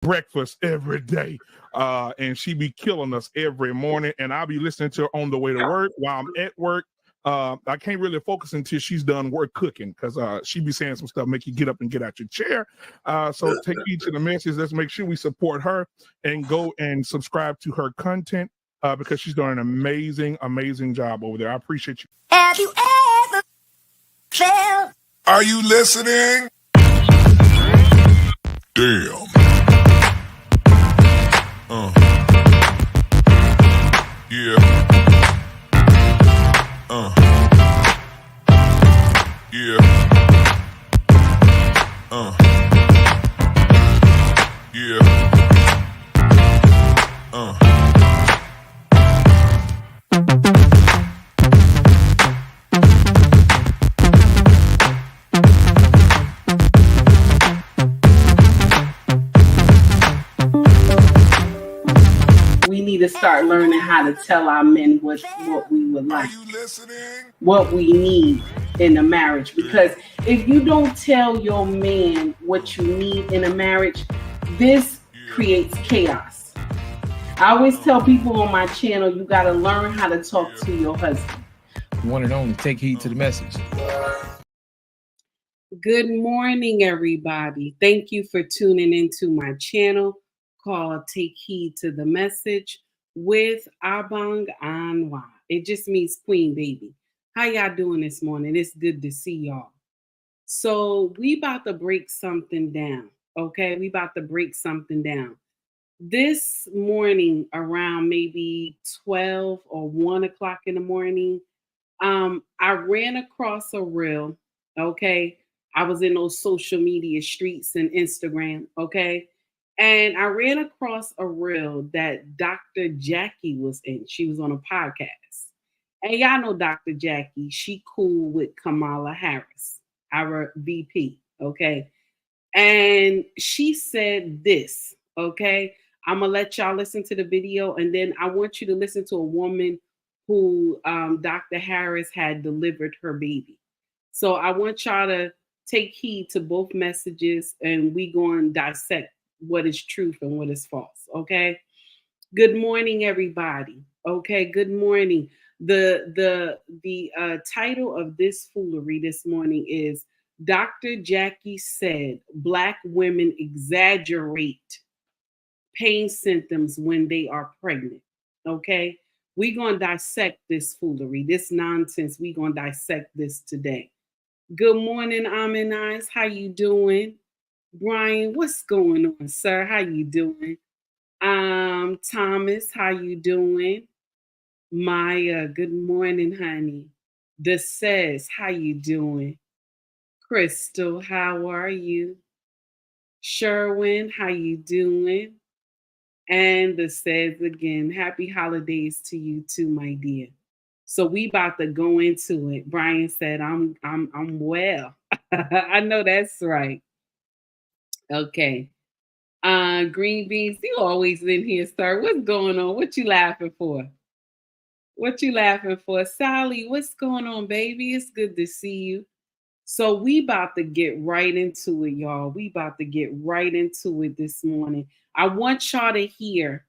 breakfast every day. And she be killing us every morning. And I'll be listening to her on the way to work while I'm at work. I can't really focus until she's done work cooking because she be saying some stuff, make you get up and get out your chair. So take heed to the message. Let's make sure we support her and go and subscribe to her content because she's doing an amazing, amazing job over there. I appreciate you. Have you ever felt? Are you listening? Damn. Yeah. Yeah. Yeah. We need to start learning how to tell our men what we would like, what we need in a marriage. Because if you don't tell your man what you need in a marriage, this creates chaos. I always tell people on my channel, you got to learn how to talk to your husband. One and only, take heed to the message. Good morning, everybody. Thank you for tuning into my channel called Take Heed to the Message with Abang Anwa. It just means queen, baby. How y'all doing this morning? It's good to see y'all. So we about to break something down, okay? We about to break something down. This morning around maybe 12 or 1 o'clock in the morning, I ran across a reel, okay? I was in those social media streets and Instagram, okay? And I ran across a reel that DR.JACKIE was in. She was on a podcast. And y'all know DR.JACKIE. She cool with Kamala Harris, our VP, okay? And she said this, okay? I'm going to let y'all listen to the video. And then I want you to listen to a woman who Dr. Harris had delivered her baby. So I want y'all to take heed to both messages. And we going to dissect what is truth and what is false, okay? Good morning, everybody. Okay, good morning. The title of this foolery this morning is DR.JACKIE said Black women exaggerate pain symptoms when they are pregnant, okay? We're going to dissect this foolery, this nonsense. We're going to dissect this today. Good morning, Amin Eyes. How you doing? Brian, what's going on, sir? How you doing? Thomas, how you doing? Maya, good morning, honey. Says, how you doing? Crystal, how are you? Sherwin, how you doing? And says again, happy holidays to you too, my dear. So we about to go into it. Brian said, I'm well. I know that's right. Okay. Green beans, you always in here, sir. What's going on? What you laughing for? What you laughing for? Sally, what's going on, baby? It's good to see you. So we about to get right into it, y'all. We about to get right into it this morning. I want y'all to hear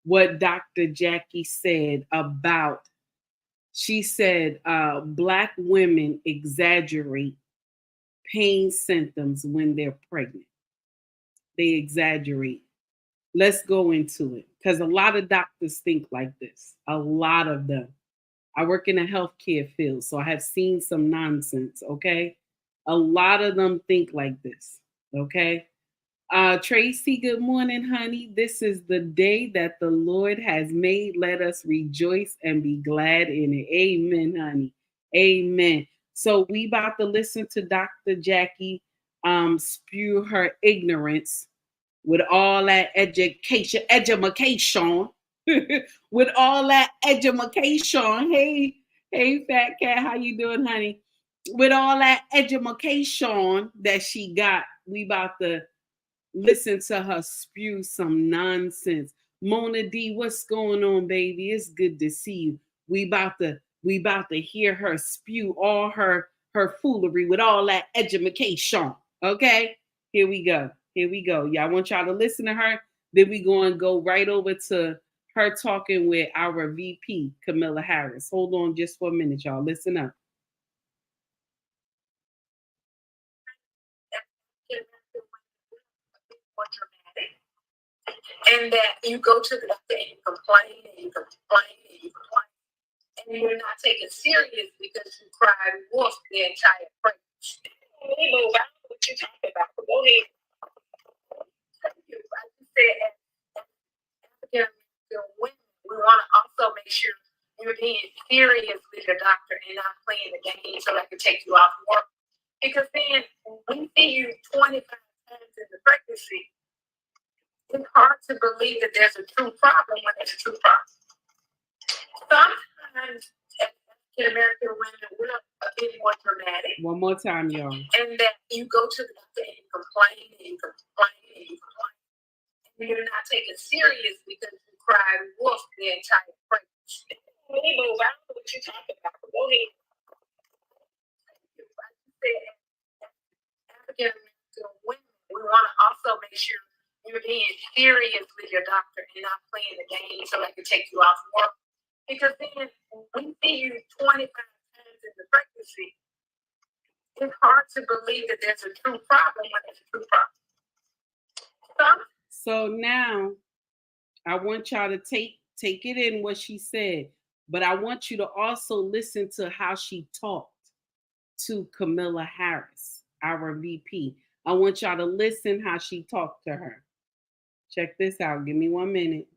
what DR.JACKIE said about, she said, Black women exaggerate pain symptoms when they're pregnant. They exaggerate. Let's go into it because a lot of doctors think like this. A lot of them. I work in a healthcare field, so I have seen some nonsense, okay? A lot of them think like this, okay? Tracy, good morning, honey. This is the day that the Lord has made. Let us rejoice and be glad in it. Amen, honey. Amen. So we about to listen to DR.JACKIE spew her ignorance with all that education, with all that education. Hey, fat cat, how you doing, honey? With all that education that she got, we about to listen to her spew some nonsense. Mona D, what's going on, baby? It's good to see you. We about to hear her spew all her foolery with all that education. Okay, here we go. Here we go. Yeah, I want y'all to listen to her. Then we going to go right over to her talking with our VP, Camilla Harris. Hold on just for a minute, y'all. Listen up. And that you go to the doctor and you complain and you complain and you complain, and you're not taken serious because you cried wolf the entire pregnancy. We move out what you're talking about. Go ahead. Thank you. I just said, as African American women, we want to also make sure you're being serious with your doctor and not playing the game so I can take you off work. Because then we see you 25 times in the pregnancy. It's hard to believe that there's a true problem when there's a true problem. Sometimes, as African American women, we're a bit more dramatic. One more time, y'all. And that you go to the doctor and you complain and you complain and you complain. And you're not taken serious because you cried wolf the entire pregnancy. We move out what you're talking about. Go ahead. Like you said, as African American women, we want to also make sure you're being serious with your doctor and not playing the game so I can take you off work. Because then we see you 25 times in the pregnancy. It's hard to believe that there's a true problem when there's a true problem. So now I want y'all to take it in what she said, but I want you to also listen to how she talked to Camilla Harris, our VP. I want y'all to listen how she talked to her. Check this out. Give me 1 minute.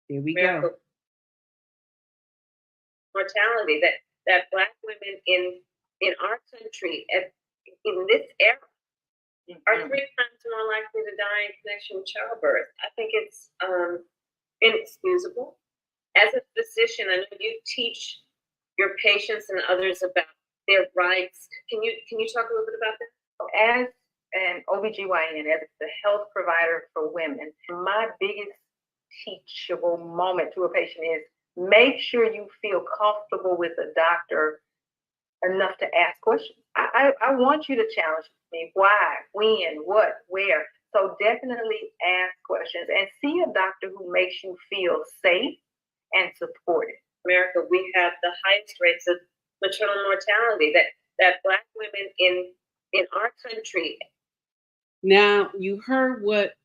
Here we go. Mortality that Black women in our country in this era are 3 times more likely to die in connection with childbirth. I think it's inexcusable. As a physician, I know you teach your patients and others about their rights. Can you talk a little bit about that? As an OBGYN, as the health provider for women, my biggest teachable moment to a patient is make sure you feel comfortable with a doctor enough to ask questions. I want you to challenge me. Why, when, what, where. So definitely ask questions and see a doctor who makes you feel safe and supported. America, we have the highest rates of maternal mortality that Black women in our country. Now, you heard what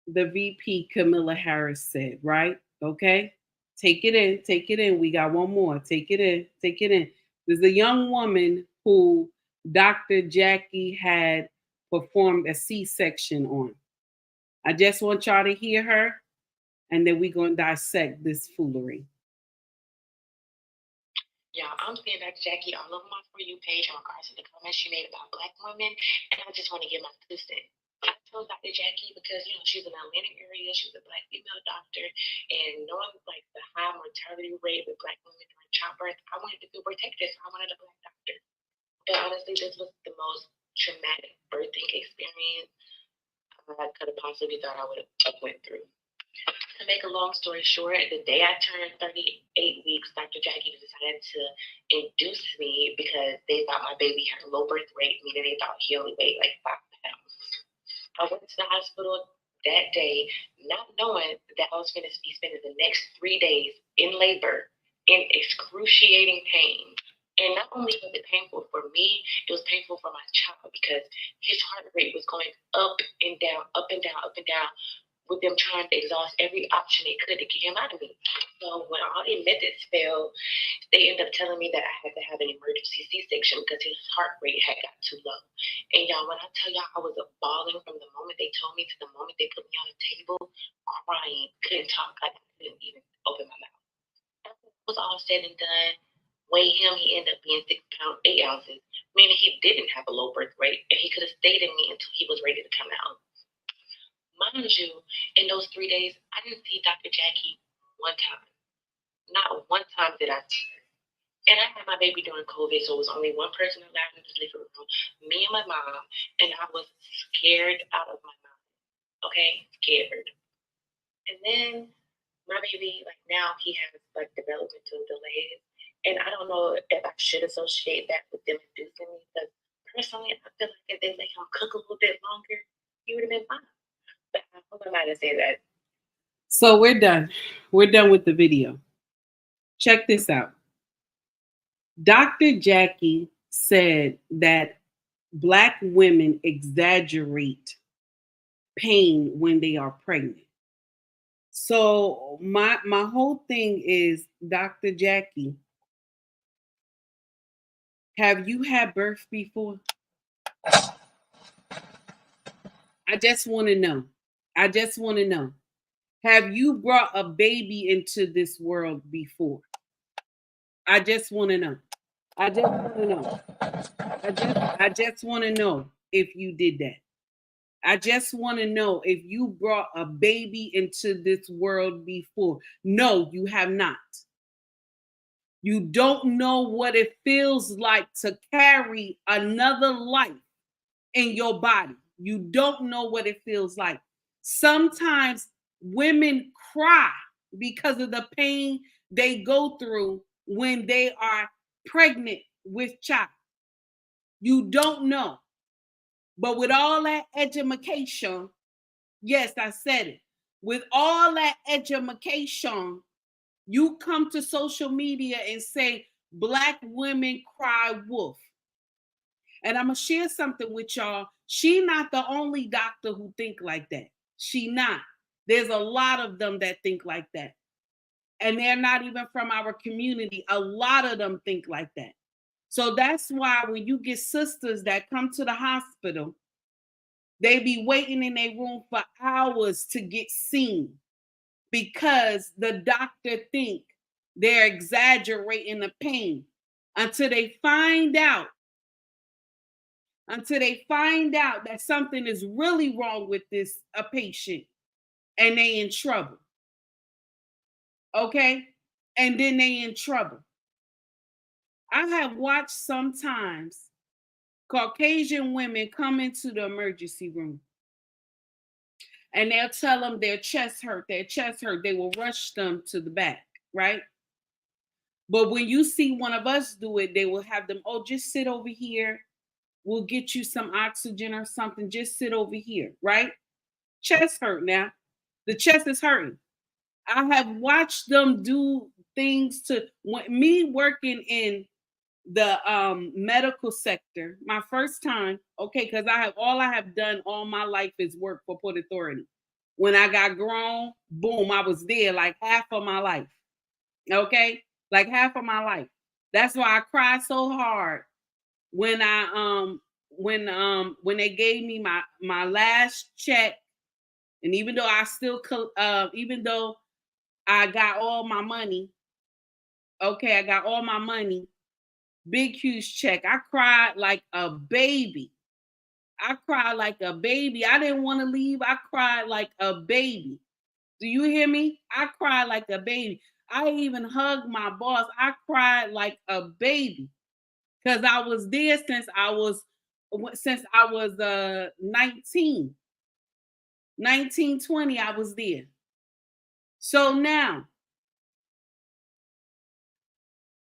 the VP Camilla Harris said, right? Okay. Take it in. Take it in. We got one more. Take it in. Take it in. There's a young woman who Dr. Jackie had performed a C-section on. I just want y'all to hear her, and then we're going to dissect this foolery. Y'all, I'm seeing Dr. Jackie all over my For You page in regards to the comments she made about Black women, and I just want to give my 2 cents. I told Dr. Jackie because, she's in the Atlanta area, she's a Black female doctor, and knowing like the high mortality rate with Black women during childbirth, I wanted to feel protected, so I wanted a Black doctor. But honestly, this was the most traumatic birthing experience I could have possibly thought I would have went through. To make a long story short, the day I turned 38 weeks, Dr. Jackie decided to induce me because they thought my baby had a low birth rate, meaning they thought he only weighed like 5 pounds. I went to the hospital that day, not knowing that I was going to be spending the next 3 days in labor, in excruciating pain. And not only was it painful for me, it was painful for my child because his heart rate was going up and down, up and down, up and down, with them trying to exhaust every option they could to get him out of me. So when all the methods failed, they ended up telling me that I had to have an emergency C-section because his heart rate had got too low. And y'all, when I tell y'all I was bawling from the moment they told me to the moment they put me on the table, crying, couldn't talk, I couldn't even open my mouth. After it was all said and done, weigh him, he ended up being 6 pounds, 8 ounces, meaning he didn't have a low birth rate, and he could have stayed in me until he was ready to come out. Mind you, in those 3 days, I didn't see Dr. Jackie one time. Not one time did I see her. And I had my baby during COVID, so it was only one person allowed in the living room, me and my mom, and I was scared out of my mind. Okay? Scared. And then my baby, like now, he has like developmental delays. And I don't know if I should associate that with them inducing me, because personally, I feel like if they let him cook a little bit longer, he would have been fine. Who am I to say that? So we're done. We're done with the video. Check this out. Dr. Jackie said that Black women exaggerate pain when they are pregnant. So my whole thing is, Dr. Jackie, have you had birth before? I just want to know. I just want to know. Have you brought a baby into this world before? I just want to know. I just want to know. I just want to know if you did that. I just want to know if you brought a baby into this world before. No, you have not. You don't know what it feels like to carry another life in your body. You don't know what it feels like. Sometimes women cry because of the pain they go through when they are pregnant with child. You don't know. But with all that education, yes, I said it. With all that education, you come to social media and say, Black women cry wolf. And I'm going to share something with y'all. She not the only doctor who think like that. She not. There's a lot of them that think like that. And they're not even from our community. A lot of them think like that. So that's why when you get sisters that come to the hospital, they be waiting in their room for hours to get seen because the doctor think they're exaggerating the pain until they find out that something is really wrong with a patient and they in trouble. Okay? And then they in trouble. I have watched sometimes Caucasian women come into the emergency room and they'll tell them their chest hurt. They will rush them to the back, right? But when you see one of us do it, they will have them, oh, just sit over here. We'll get you some oxygen or something. Just sit over here, right? Chest hurt now. The chest is hurting. I have watched them do things to me working in the medical sector. My first time, okay, because I have done all my life is work for Port Authority. When I got grown, boom, I was there like half of my life. Okay, like half of my life. That's why I cried so hard when when they gave me my last check, and even though even though I got all my money, okay, I got all my money, big huge check. I cried like a baby. I cried like a baby. I didn't want to leave. I cried like a baby. Do you hear me? I cried like a baby. I even hugged my boss. I cried like a baby because I was there since I was 19, 20, I was there. So now,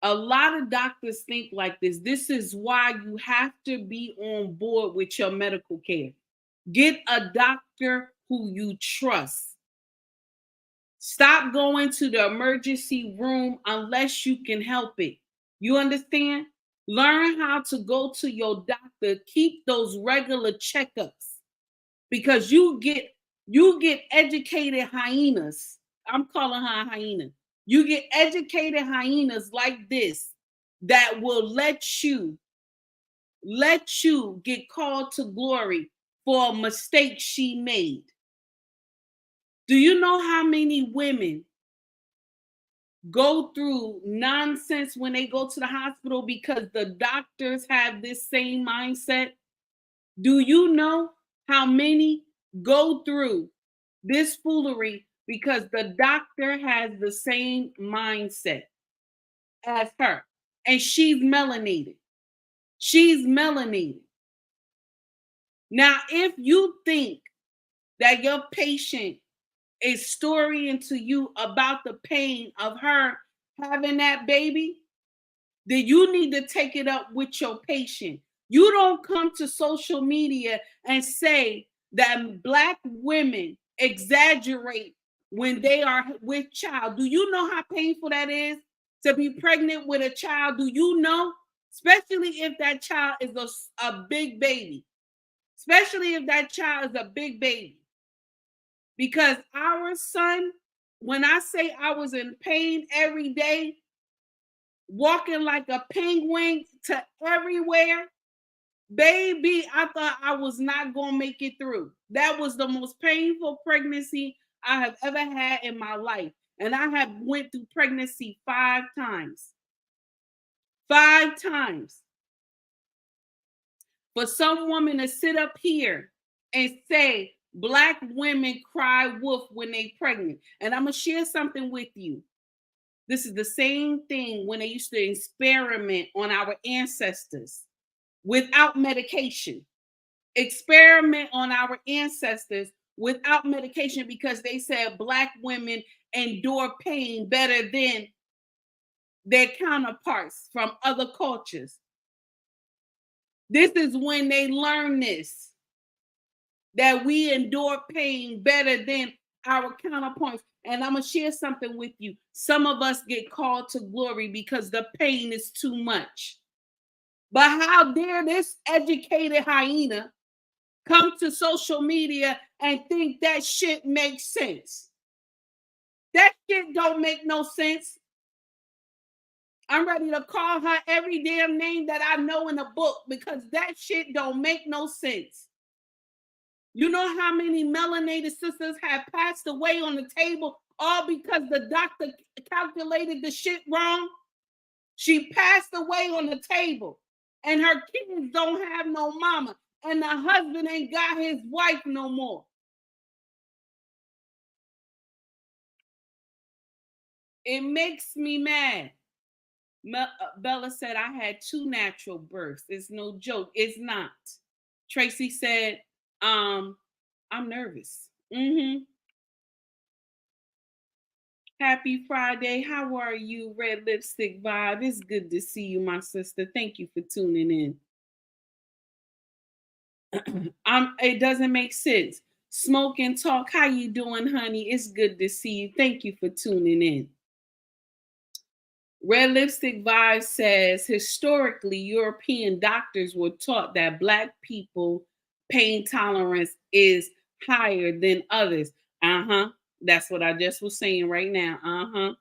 a lot of doctors think like this. This is why you have to be on board with your medical care. Get a doctor who you trust. Stop going to the emergency room unless you can help it. You understand? Learn how to go to your doctor. Keep those regular checkups because you get educated hyenas. I'm calling her a hyena. You get educated hyenas like this that will let you get called to glory for a mistake she made. Do you know how many women go through nonsense when they go to the hospital because the doctors have this same mindset? Do you know how many go through this foolery because the doctor has the same mindset as her? And she's melanated. She's melanated. Now, if you think that your patient is storying to you about the pain of her having that baby, then you need to take it up with your patient. You don't come to social media and say that Black women exaggerate when they are with child. Do you know how painful that is to be pregnant with a child? Do you know? Especially if that child is a big baby. Especially if that child is a big baby. Because our son, when I say I was in pain every day, walking like a penguin to everywhere, baby, I thought I was not going to make it through. That was the most painful pregnancy I have ever had in my life. And I have went through pregnancy 5 times. 5 times. For some woman to sit up here and say Black women cry wolf when they pregnant. And I'm going to share something with you. This is the same thing when they used to experiment on our ancestors without medication. Experiment on our ancestors without medication because they said Black women endure pain better than their counterparts from other cultures. This is when they learn this, that we endure pain better than our counterparts. And I'm going to share something with you. Some of us get called to glory because the pain is too much. But how dare this educated hyena come to social media and think that shit makes sense? That shit don't make no sense. I'm ready to call her every damn name that I know in a book because that shit don't make no sense. You know how many melanated sisters have passed away on the table all because the doctor calculated the shit wrong? She passed away on the table and her kids don't have no mama and the husband ain't got his wife no more. It makes me mad. Bella said, I had 2 natural births. It's no joke. It's not. Tracy said, I'm nervous. Happy Friday. How are you, Red Lipstick Vibe? It's good to see you, my sister. Thank you for tuning in. It doesn't make sense. Smoke and talk. How you doing, honey? It's good to see you. Thank you for tuning in. Red Lipstick Vibe says, historically, European doctors were taught that Black people pain tolerance is higher than others. That's what I just was saying right now.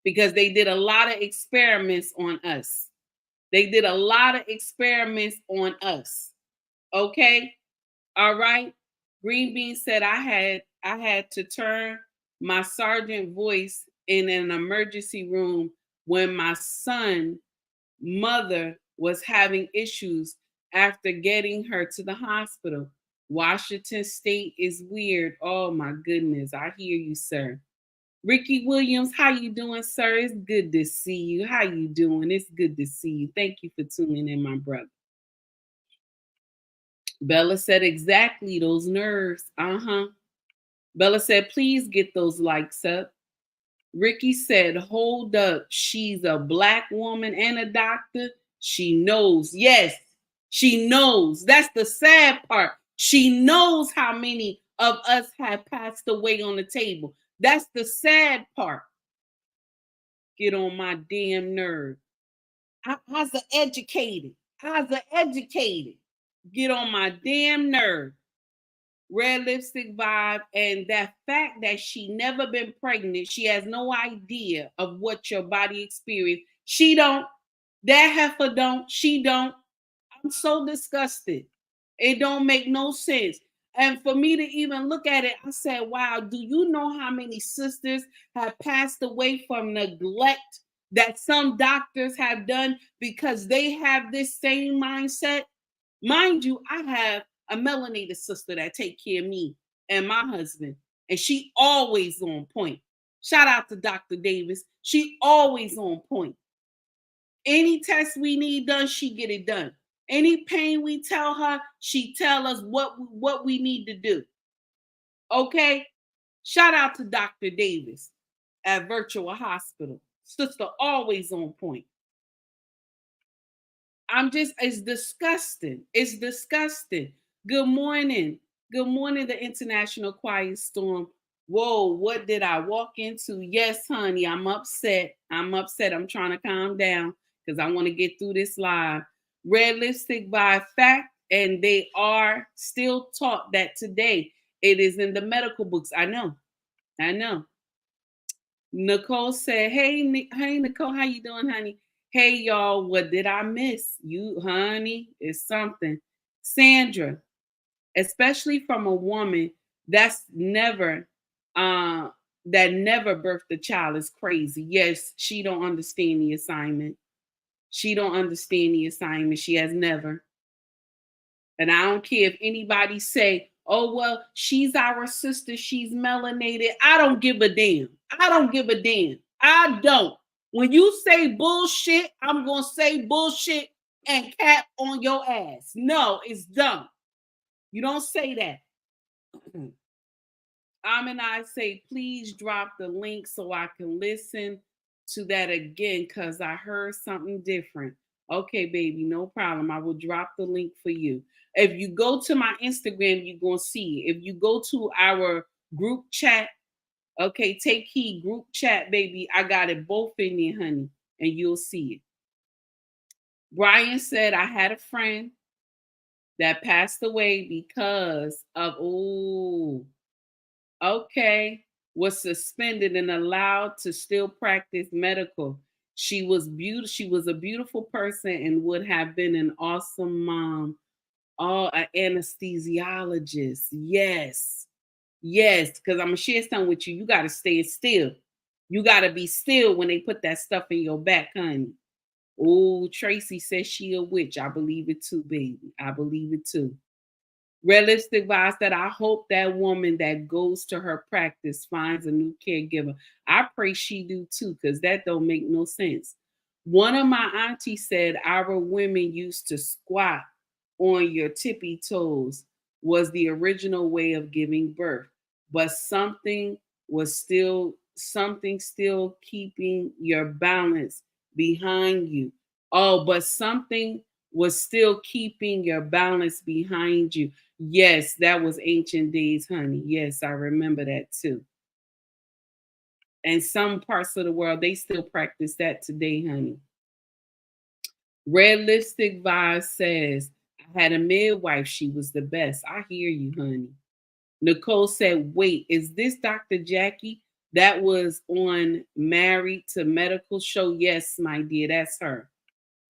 Because they did a lot of experiments on us. Okay? All right? Green Bean said I had to turn my sergeant voice in an emergency room when my son's mother was having issues after getting her to the hospital. Washington State is weird. Oh my goodness. I hear you, sir. Ricky Williams, how you doing, sir? It's good to see you. How you doing? It's good to see you. Thank you for tuning in, my brother. Bella said, exactly, those nerves. Bella said, please get those likes up. Ricky said, hold up. She's a Black woman and a doctor. She knows. Yes, she knows. That's the sad part. She knows how many of us have passed away on the table. That's the sad part. Get on my damn nerve. How's the educated? Get on my damn nerve. Red Lipstick Vibe, and that fact that she never been pregnant, she has no idea of what your body experienced. She don't. That heifer don't. She don't. I'm so disgusted. It don't make no sense. And for me to even look at it, I said, wow, do you know how many sisters have passed away from neglect that some doctors have done because they have this same mindset? Mind you, I have a melanated sister that take care of me and my husband, and she always on point. Shout out to Dr. Davis. She always on point. Any test we need done, she get it done. Any pain we tell her, she tell us what we need to do. Okay? Shout out to Dr. Davis at Virtual Hospital. Sister always on point. It's disgusting. It's disgusting. Good morning. Good morning, the International Quiet Storm. Whoa, what did I walk into? Yes, honey, I'm upset. I'm trying to calm down because I want to get through this live. Red lipstick by fact, and they are still taught that today. It is in the medical books. I know. Nicole said, hey, Nicole, how you doing, honey? Hey, y'all, what did I miss? You, honey, it's something. Sandra, especially from a woman that's never birthed a child, is crazy. Yes, she don't understand the assignment. She has never. And I don't care if anybody say, oh, well, she's our sister, she's melanated. I don't give a damn. I don't. When you say bullshit, I'm going to say bullshit and cap on your ass. No, it's dumb. You don't say that. And I say, please drop the link so I can listen to that again because I heard something different. Okay, baby, no problem. I will drop the link for you. If you go to my Instagram, you're going to see it. If you go to our group chat, okay, take heed, group chat, baby. I got it both in there, honey, and you'll see it. Brian said, I had a friend that passed away because of, was suspended and allowed to still practice medical. She was beautiful. She was a beautiful person and would have been an awesome mom. Oh, an anesthesiologist. Yes, because I'm going to share something with you. You got to stay still. You got to be still when they put that stuff in your back, honey. Oh, Tracy says she a witch. I believe it too, baby. I believe it too. Realistic advice that I hope that woman that goes to her practice finds a new caregiver. I pray she do too, because that don't make no sense. One of my aunties said our women used to squat on your tippy toes was the original way of giving birth, but something still keeping your balance behind you. Oh, but something was still keeping your balance behind you. Yes, that was ancient days, honey. Yes, I remember that too. And some parts of the world, they still practice that today, honey. Red Lipstick Vibe says, I had a midwife. She was the best. I hear you, honey. Nicole said, wait, is this Dr. Jackie that was on Married to Medical show? Yes, my dear, that's her.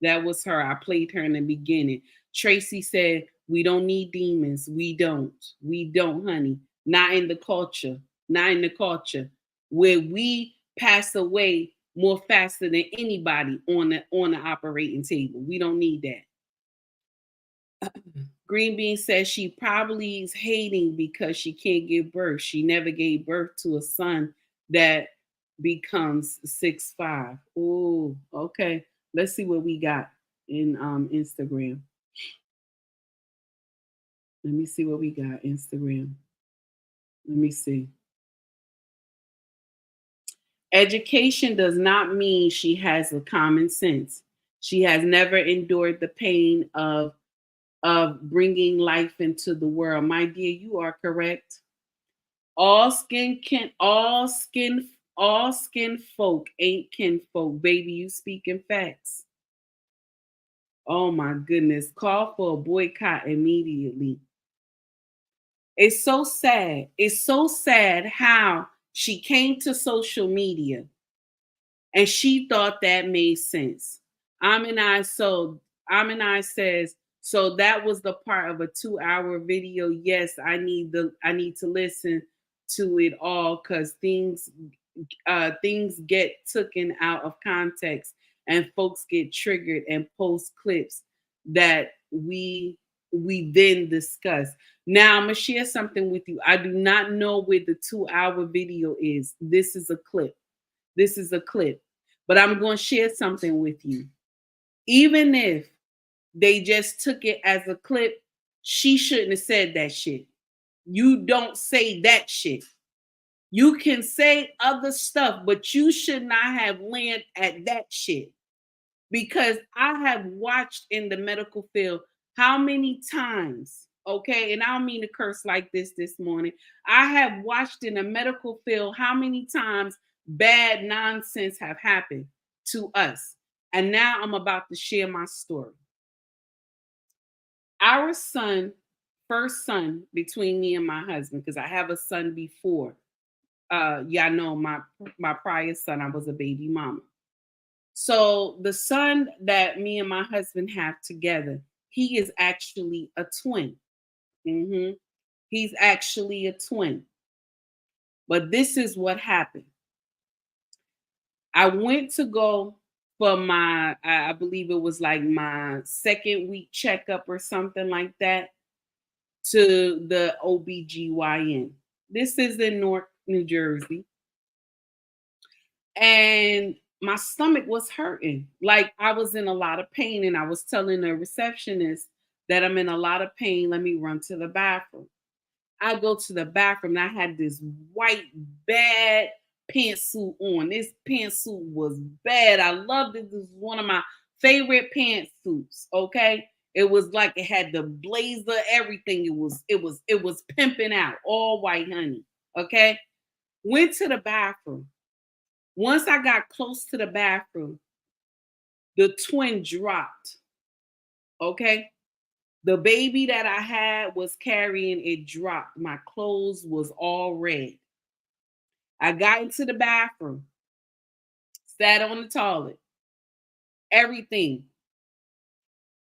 That was her. I played her in the beginning. Tracy said, we don't need demons. We don't, honey. Not in the culture. Where we pass away more faster than anybody on the operating table. We don't need that. Green Bean says she probably is hating because she can't give birth. She never gave birth to a son that becomes 6'5". Oh, okay. Let's see what we got in Instagram. Let me see what we got Instagram. Let me see. Education does not mean she has a common sense. She has never endured the pain of bringing life into the world. My dear, you are correct. All skin folk ain't kinfolk. Baby, you speaking facts. Oh my goodness. Call for a boycott immediately. It's so sad. It's so sad how she came to social media and she thought that made sense. Aminai says, so that was the part of a 2-hour video. Yes, I need to listen to it all because things get taken out of context and folks get triggered and post clips that we then discuss. Now I'm gonna share something with you. I do not know where the 2-hour video is. This is a clip. But I'm going to share something with you. Even if they just took it as a clip, she shouldn't have said that shit. You don't say that shit. You can say other stuff, but you should not have landed at that shit. Because I have watched in the medical field how many times okay? And I don't mean to curse like this morning. I have watched in the medical field how many times bad nonsense have happened to us. And now I'm about to share my story. Our son, first son between me and my husband, because I have a son before. Y'all know my prior son, I was a baby mama. So the son that me and my husband have together, he is actually a twin. Mhm. He's actually a twin. But this is what happened. I went to go for my, I believe it was like my second week checkup or something like that, to the OBGYN. This is in Newark, New Jersey. And my stomach was hurting. Like I was in a lot of pain. And I was telling the receptionist that I'm in a lot of pain. Let me run to the bathroom. I go to the bathroom and I had this white, bad pantsuit on. This pantsuit was bad. I loved it. This was one of my favorite pantsuits. Okay. It was like it had the blazer, everything. It was pimping out, all white, honey. Okay. Went to the bathroom. Once I got close to the bathroom, the twin dropped. Okay. The baby that I had was carrying, it dropped. My clothes was all red. I got into the bathroom, sat on the toilet, everything.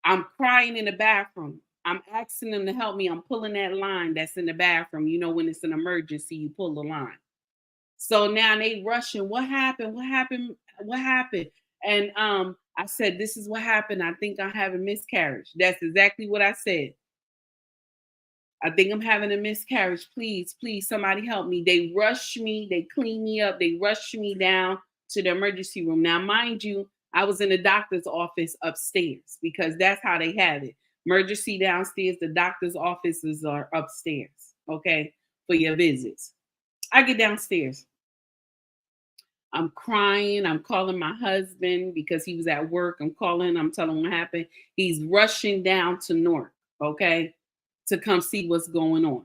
I'm crying in the bathroom. I'm asking them to help me. I'm pulling that line that's in the bathroom. You know, when it's an emergency, you pull the line. So now they rushing. What happened? What happened? What happened? And I said, this is what happened. I think I have a miscarriage. That's exactly what I said. I think I'm having a miscarriage. Please, please, somebody help me. They rushed me. They cleaned me up. They rushed me down to the emergency room. Now, mind you, I was in the doctor's office upstairs because that's how they have it. Emergency downstairs. The doctor's offices are upstairs, okay, for your visits. I get downstairs. I'm crying. I'm calling my husband because he was at work. I'm calling. I'm telling him what happened. He's rushing down to Newark, okay, to come see what's going on.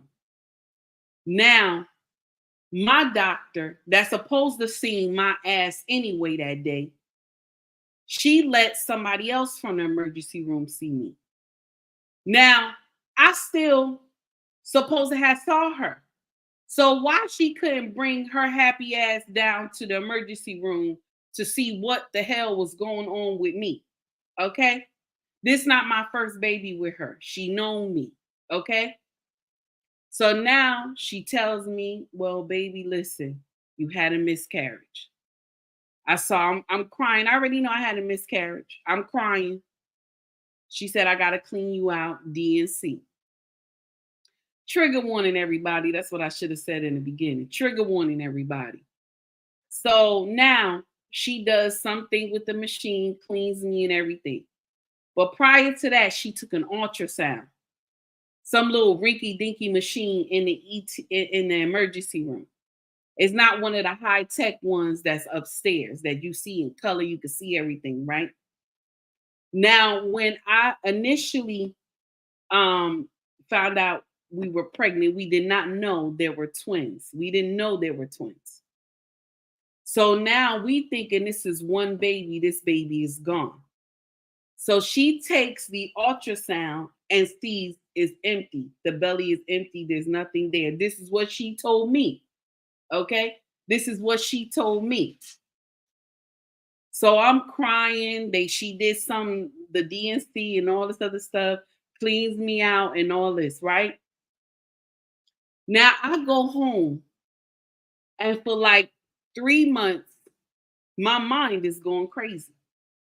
Now, my doctor that's supposed to see my ass anyway that day, she let somebody else from the emergency room see me. Now, I still supposed to have saw her. So why she couldn't bring her happy ass down to the emergency room to see what the hell was going on with me? Okay? This not my first baby with her. She known me. Okay? So now she tells me, well, baby, listen, you had a miscarriage. I'm crying. I already know I had a miscarriage. I'm crying. She said, I got to clean you out, DNC. Trigger warning, everybody. That's what I should have said in the beginning. Trigger warning, everybody. So now she does something with the machine, cleans me and everything. But prior to that, she took an ultrasound. Some little rinky-dinky machine in the emergency room. It's not one of the high-tech ones that's upstairs that you see in color. You can see everything, right? Now, when I initially found out we were pregnant, we did not know there were twins. We didn't know there were twins. So now we thinking this is one baby. This baby is gone. So she takes the ultrasound and sees it's empty. The belly is empty. There's nothing there. This is what she told me. Okay? This is what she told me. So I'm crying. She did the DNC and all this other stuff, cleans me out and all this, right? Now I go home and for like 3 months, my mind is going crazy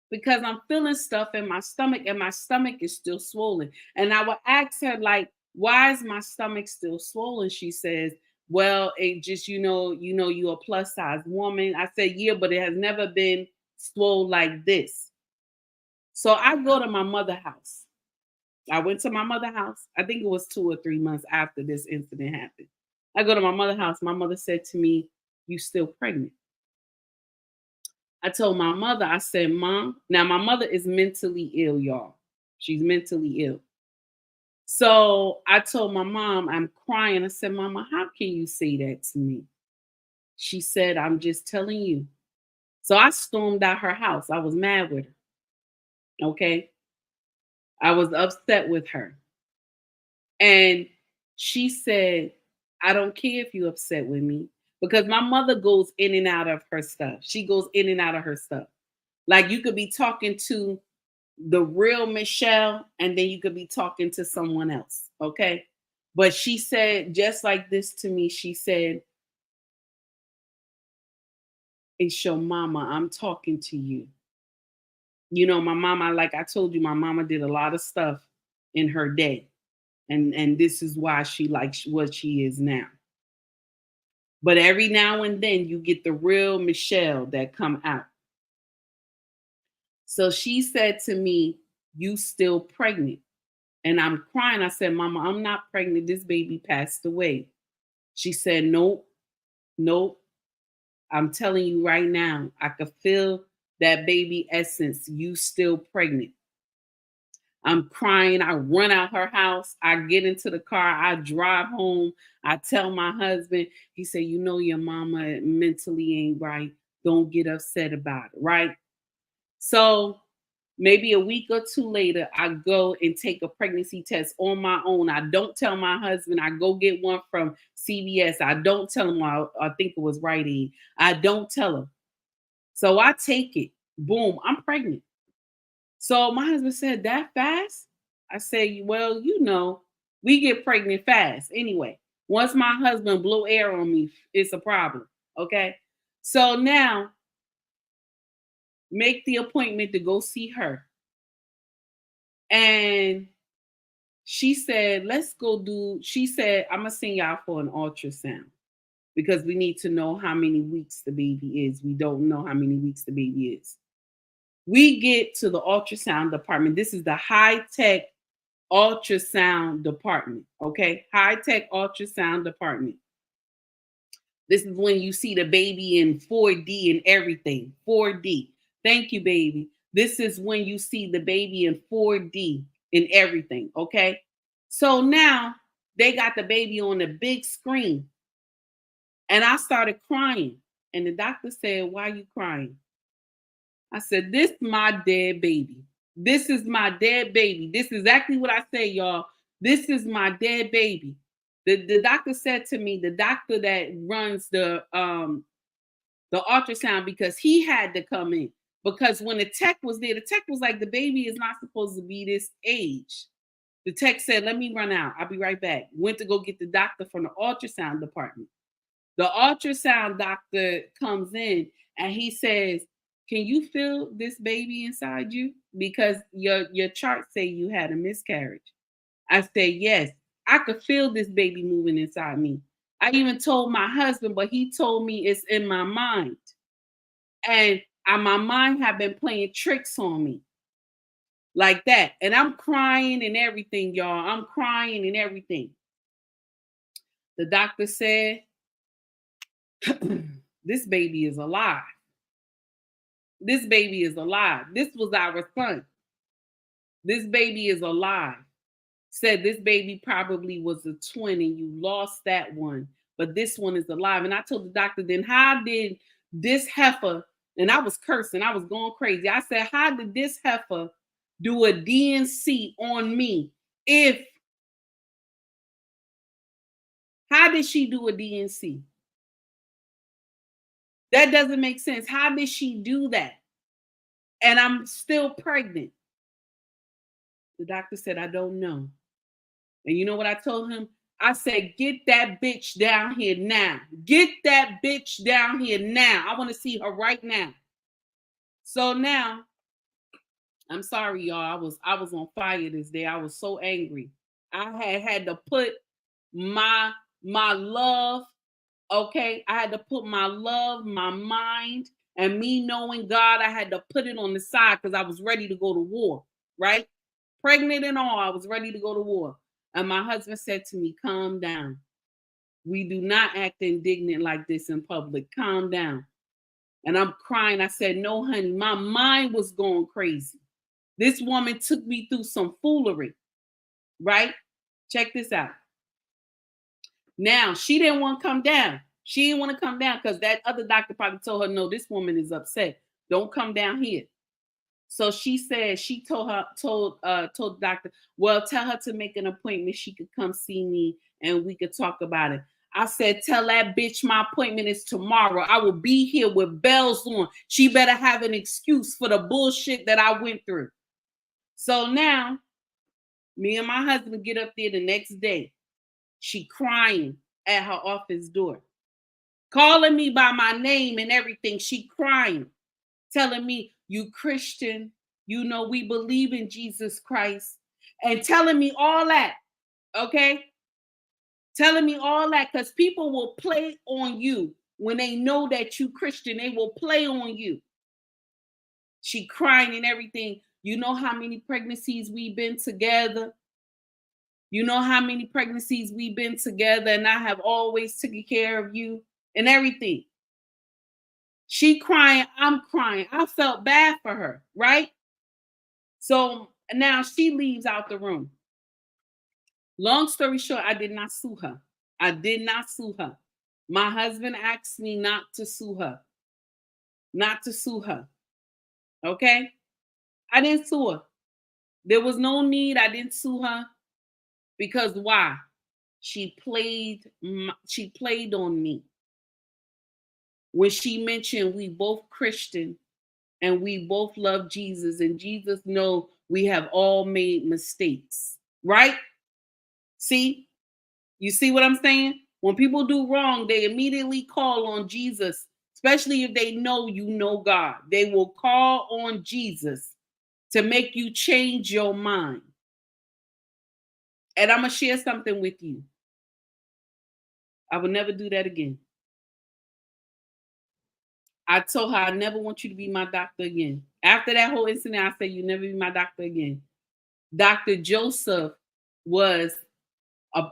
because I'm feeling stuff in my stomach and my stomach is still swollen. And I would ask her, like, why is my stomach still swollen? She says, well, it just, you're a plus size woman. I said, yeah, but it has never been swole like this. So I go to my mother's house. I went to my mother's house. I think it was 2 or 3 months after this incident happened. I go to my mother's house. My mother said to me, you still pregnant? I told my mother, I said, Mom, now my mother is mentally ill, y'all. She's mentally ill. So I told my mom, I'm crying. I said, Mama, how can you say that to me? She said, I'm just telling you. So I stormed out her house. I was mad with her. Okay. I was upset with her. And she said, I don't care if you're upset with me, because my mother goes in and out of her stuff. She goes in and out of her stuff. Like, you could be talking to the real Michelle, and then you could be talking to someone else. Okay. But she said, just like this to me, she said, it's your mama. I'm talking to you. You know, my mama, like I told you, my mama did a lot of stuff in her day. And this is why she likes what she is now. But every now and then you get the real Michelle that come out. So she said to me, you still pregnant? And I'm crying. I said, Mama, I'm not pregnant. This baby passed away. She said, nope, nope. I'm telling you right now, I could feel that baby essence. You still pregnant. I'm crying. I run out her house. I get into the car. I drive home. I tell my husband. He said, you know, your mama mentally ain't right. Don't get upset about it, right? So maybe a week or two later, I go and take a pregnancy test on my own. I don't tell my husband. I go get one from CVS. I don't tell him. I think it was Rite Aid. I don't tell him. So I take it. Boom, I'm pregnant. So my husband said, that fast? I said, well, you know, we get pregnant fast. Anyway, once my husband blow air on me, it's a problem. Okay. So now make the appointment to go see her. And she said, let's go do, she said, I'm going to send y'all for an ultrasound because we need to know how many weeks the baby is. We don't know how many weeks the baby is. We get to the ultrasound department. This is the high-tech ultrasound department, okay? High-tech ultrasound department. This is when you see the baby in 4D and everything. 4D. Thank you, baby. This is when you see the baby in 4D and everything, okay? So now they got the baby on the big screen. And I started crying. And the doctor said, why are you crying? I said, this is my dead baby. This is my dead baby. This is exactly what I say, y'all. This is my dead baby. The doctor said to me, the doctor that runs the ultrasound, because he had to come in. Because when the tech was there, the tech was like, the baby is not supposed to be this age. The tech said, let me run out. I'll be right back. Went to go get the doctor from the ultrasound department. The ultrasound doctor comes in and he says, can you feel this baby inside you? Because your charts say you had a miscarriage. I said, yes, I could feel this baby moving inside me. I even told my husband, but he told me it's in my mind. And my mind had been playing tricks on me like that. And I'm crying and everything, y'all. I'm crying and everything. The doctor said, this baby is alive. This baby is alive. This was our son. This baby is alive. Said this baby probably was a twin and you lost that one, but this one is alive. And I told the doctor, then how did this heifer, and I was cursing, I was going crazy. I said, how did this heifer do a DNC on me? How did she do a DNC? That doesn't make sense. How did she do that? And I'm still pregnant. The doctor said, I don't know. And you know what I told him? I said, get that bitch down here now. Get that bitch down here now. I want to see her right now. So now, I'm sorry, y'all. I was on fire this day. I was so angry. I had to put my love, okay? I had to put my love, my mind, and me knowing God, I had to put it on the side because I was ready to go to war, right? Pregnant and all, I was ready to go to war. And my husband said to me, calm down. We do not act indignant like this in public. Calm down. And I'm crying. I said, no, honey, my mind was going crazy. This woman took me through some foolery, right? Check this out. Now, she didn't want to come down. She didn't want to come down because that other doctor probably told her, no, this woman is upset. Don't come down here. So she said, she told the doctor, well, tell her to make an appointment. She could come see me and we could talk about it. I said, tell that bitch my appointment is tomorrow. I will be here with bells on. She better have an excuse for the bullshit that I went through. So now, me and my husband get up there the next day. She crying at her office door, calling me by my name and everything. She crying, telling me, you Christian, you know, we believe in Jesus Christ, and telling me all that, okay? Telling me all that, because people will play on you when they know that you Christian. They will play on you. She crying and everything. You know how many pregnancies we've been together? You know how many pregnancies we've been together, and I have always taken care of you and everything. She crying, I'm crying. I felt bad for her, right? So now she leaves out the room. Long story short, I did not sue her. I did not sue her. My husband asked me not to sue her. Not to sue her. Okay? I didn't sue her. There was no need. I didn't sue her. Because why? She played on me. When she mentioned we both Christian and we both love Jesus, and Jesus know we have all made mistakes, right? See? You see what I'm saying? When people do wrong, they immediately call on Jesus, especially if they know you know God. They will call on Jesus to make you change your mind. And I'm going to share something with you. I will never do that again. I told her, I never want you to be my doctor again. After that whole incident, I said, you never be my doctor again. Dr. Joseph was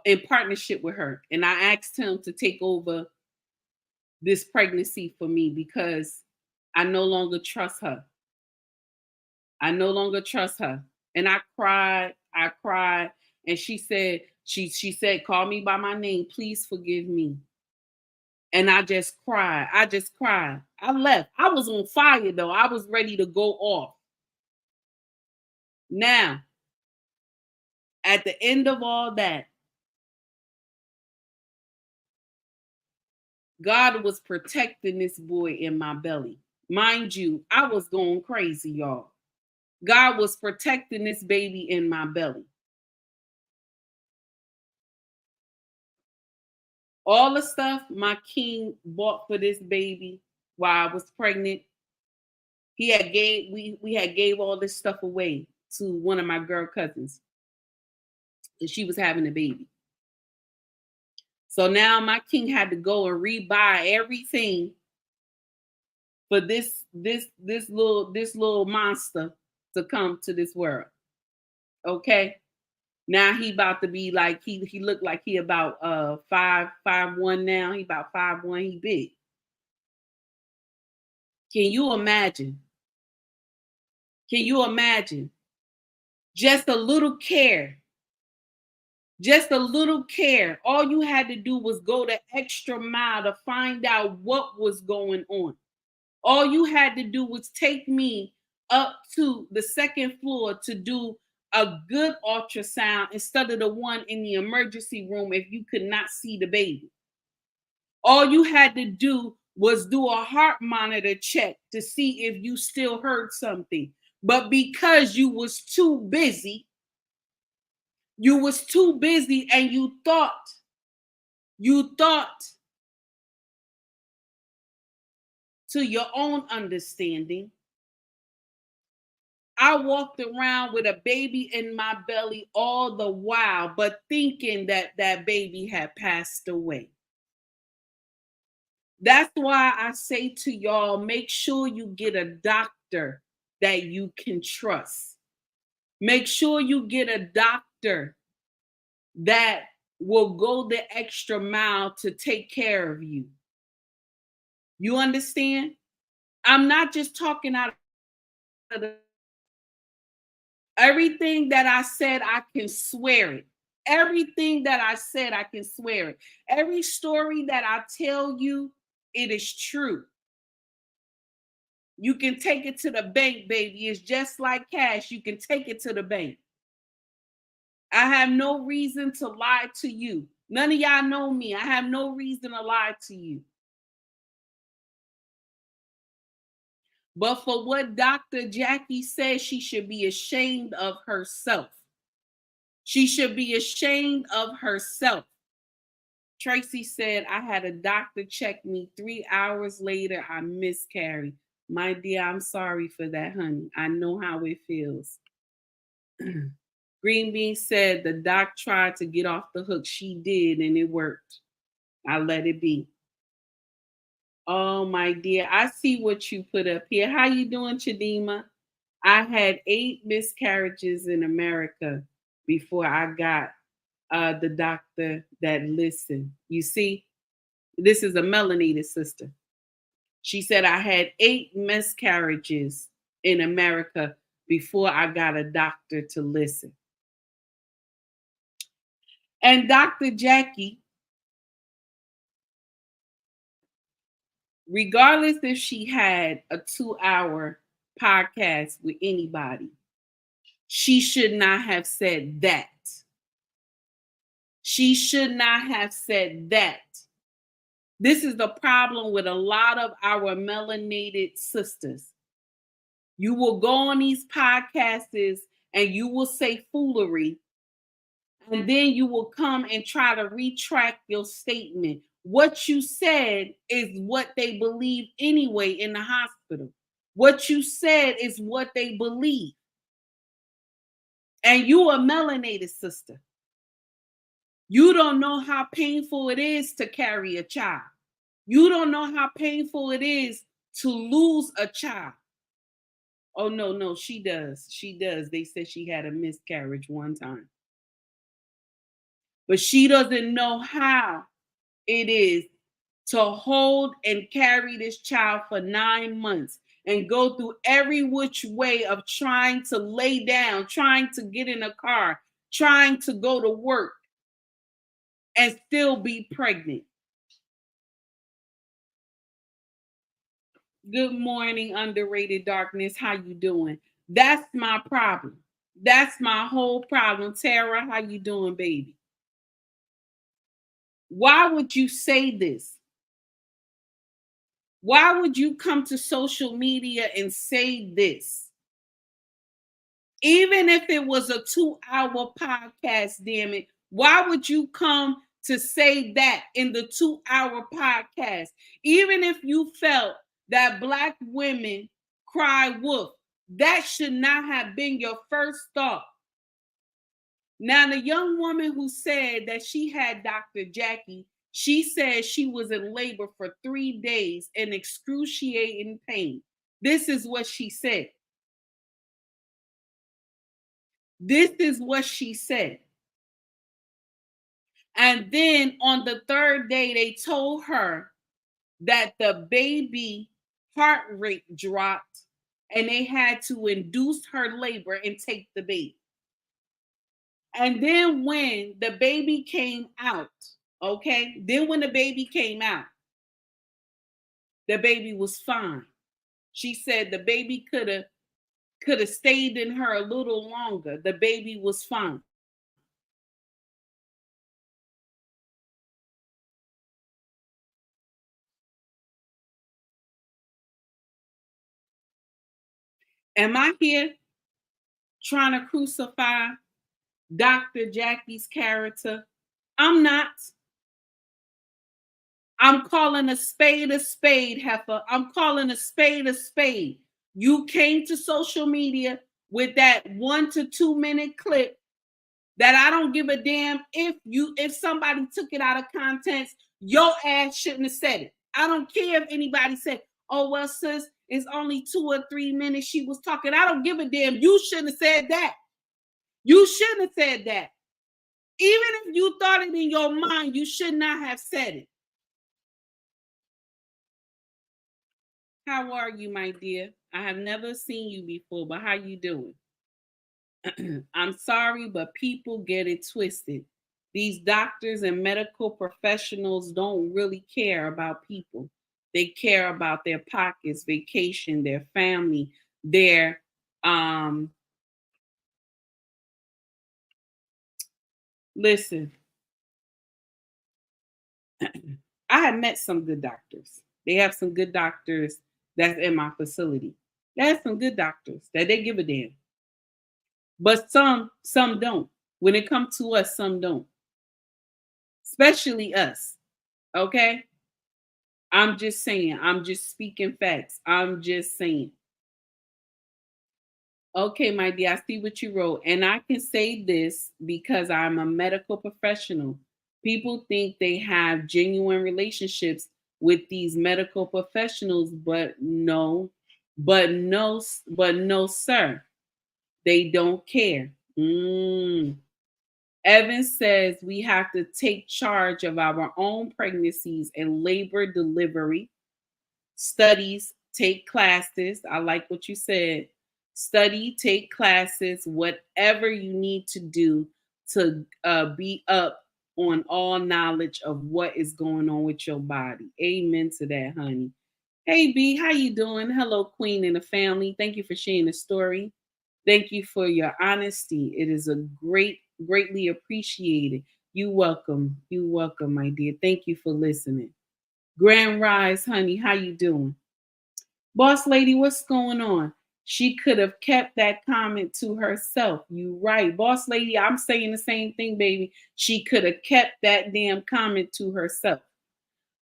in partnership with her. And I asked him to take over this pregnancy for me because I no longer trust her. I no longer trust her. And I cried. And she said, she said, call me by my name. Please forgive me. And I just cried. I left. I was on fire though. I was ready to go off. Now, at the end of all that, God was protecting this boy in my belly. Mind you, I was going crazy, y'all. God was protecting this baby in my belly. All the stuff my king bought for this baby while I was pregnant, we had gave all this stuff away to one of my girl cousins. And she was having a baby. So now my king had to go and rebuy everything for this little monster to come to this world. Okay. Now he about to be like, he looked like he about 5'1" now. He about 5'1", he big. Can you imagine? Can you imagine? Just a little care. Just a little care. All you had to do was go the extra mile to find out what was going on. All you had to do was take me up to the second floor to do a good ultrasound instead of the one in the emergency room if you could not see the baby. All you had to do was do a heart monitor check to see if you still heard something. But because you was too busy and you thought to your own understanding, I walked around with a baby in my belly all the while, but thinking that that baby had passed away. That's why I say to y'all, make sure you get a doctor that you can trust. Make sure you get a doctor that will go the extra mile to take care of you. You understand? I'm not just talking out of everything that I said, I can swear it. Everything that I said, I can swear it. Every story that I tell you, it is true. You can take it to the bank, baby. It's just like cash. You can take it to the bank. I have no reason to lie to you. None of y'all know me. I have no reason to lie to you. But for what Dr. Jackie says, she should be ashamed of herself. She should be ashamed of herself. Tracy said, I had a doctor check me 3 hours later. I miscarried. My dear, I'm sorry for that, honey. I know how it feels. Green Bean said the doc tried to get off the hook. She did, and it worked. I let it be. Oh, my dear. I see what you put up here. How you doing, Chidima? I had 8 miscarriages in America before I got the doctor that listened. You see, this is a melanated sister. She said I had 8 miscarriages in America before I got a doctor to listen. And Dr. Jackie, regardless if she had a 2-hour podcast with anybody, she should not have said that. She should not have said that. This is the problem with a lot of our melanated sisters. You will go on these podcasts and you will say foolery, and then you will come and try to retract your statement. What you said is what they believe anyway in the hospital. What you said is what they believe. And you a melanated sister. You don't know how painful it is to carry a child. You don't know how painful it is to lose a child. Oh, no, she does. She does. They said she had a miscarriage one time. But she doesn't know how it is to hold and carry this child for 9 months and go through every which way of trying to lay down, trying to get in a car, trying to go to work and still be pregnant. Good morning, underrated darkness. How you doing? That's my problem. That's my whole problem. Tara, how you doing, baby? Why would you say this? Why would you come to social media and say this? Even if it was a 2-hour podcast, damn it, why would you come to say that in the 2-hour podcast? Even if you felt that Black women cry wolf, that should not have been your first thought. Now, the young woman who said that she had Dr. Jackie, she said she was in labor for 3 days in excruciating pain. This is what she said. This is what she said. And then on the 3rd day, they told her that the baby heart rate dropped and they had to induce her labor and take the baby. And then when the baby came out, okay, then when the baby came out, the baby was fine. She said the baby could have stayed in her a little longer. The baby was fine. Am I here trying to crucify Dr. Jackie's character? I'm not. I'm calling a spade, heifer. I'm calling a spade. You came to social media with that 1 to 2 minute clip that I don't give a damn if somebody took it out of context, your ass shouldn't have said it. I don't care if anybody said, oh, well, sis, it's only 2 or 3 minutes she was talking. I don't give a damn. You shouldn't have said that. You shouldn't have said that. Even if you thought it in your mind, you should not have said it. How are you, my dear? I have never seen you before, but how you doing? I'm sorry, but people get it twisted. These doctors and medical professionals don't really care about people. They care about their pockets, vacation, their family, their listen, I have met some good doctors. They have some good doctors that's in my facility. They have some good doctors that they give a damn. But some don't. When it comes to us, some don't. Especially us. Okay? I'm just saying. I'm just speaking facts. I'm just saying. Okay, my dear, I see what you wrote. And I can say this because I'm a medical professional. People think they have genuine relationships with these medical professionals, but no, sir. They don't care. Evan says we have to take charge of our own pregnancies and labor delivery, studies, take classes. I like what you said. Study, take classes, whatever you need to do to be up on all knowledge of what is going on with your body. Amen to that, honey. Hey B, how you doing? Hello, Queen and the family. Thank you for sharing the story. Thank you for your honesty. It is a greatly appreciated. You welcome, my dear. Thank you for listening. Grand Rise, honey, how you doing? Boss lady, what's going on? She could have kept that comment to herself. You right. Boss lady, I'm saying the same thing, baby. She could have kept that damn comment to herself.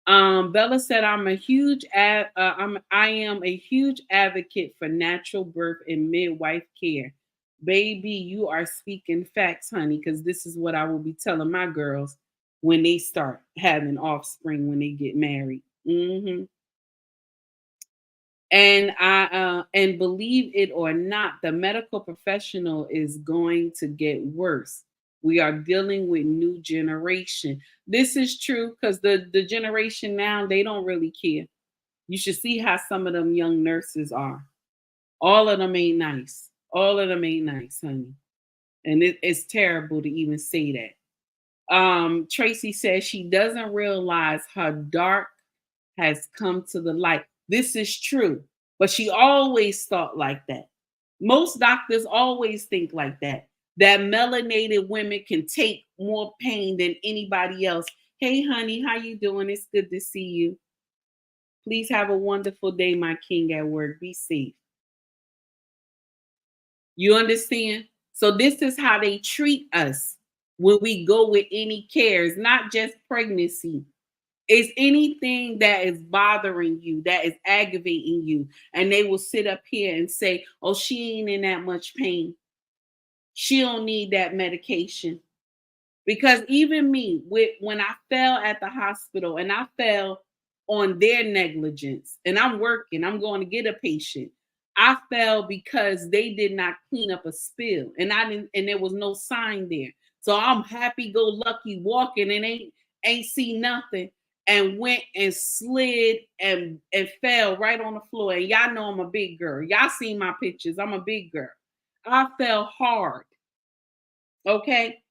Bella said, I am a huge advocate for natural birth and midwife care. Baby, you are speaking facts, honey, because this is what I will be telling my girls when they start having offspring when they get married. And believe it or not, the medical professional is going to get worse. We are dealing with new generation. This is true because the generation now, they don't really care. You should see how some of them young nurses are. All of them ain't nice. All of them ain't nice, honey. And it's terrible to even say that. Tracy says she doesn't realize how dark has come to the light. This is true, but she always thought like that. Most doctors always think like that melanated women can take more pain than anybody else. Hey, honey, how you doing? It's good to see you. Please have a wonderful day, my king at work. Be safe. You understand? So this is how they treat us when we go with any cares, not just pregnancy. It's anything that is bothering you, that is aggravating you. And they will sit up here and say, oh, she ain't in that much pain. She don't need that medication. Because even me, when I fell at the hospital and I fell on their negligence and I'm working, I'm going to get a patient. I fell because they did not clean up a spill and there was no sign there. So I'm happy go lucky walking and ain't see nothing and went and slid and fell right on the floor. And y'all know I'm a big girl. Y'all seen my pictures. I'm a big girl. I fell hard. Okay.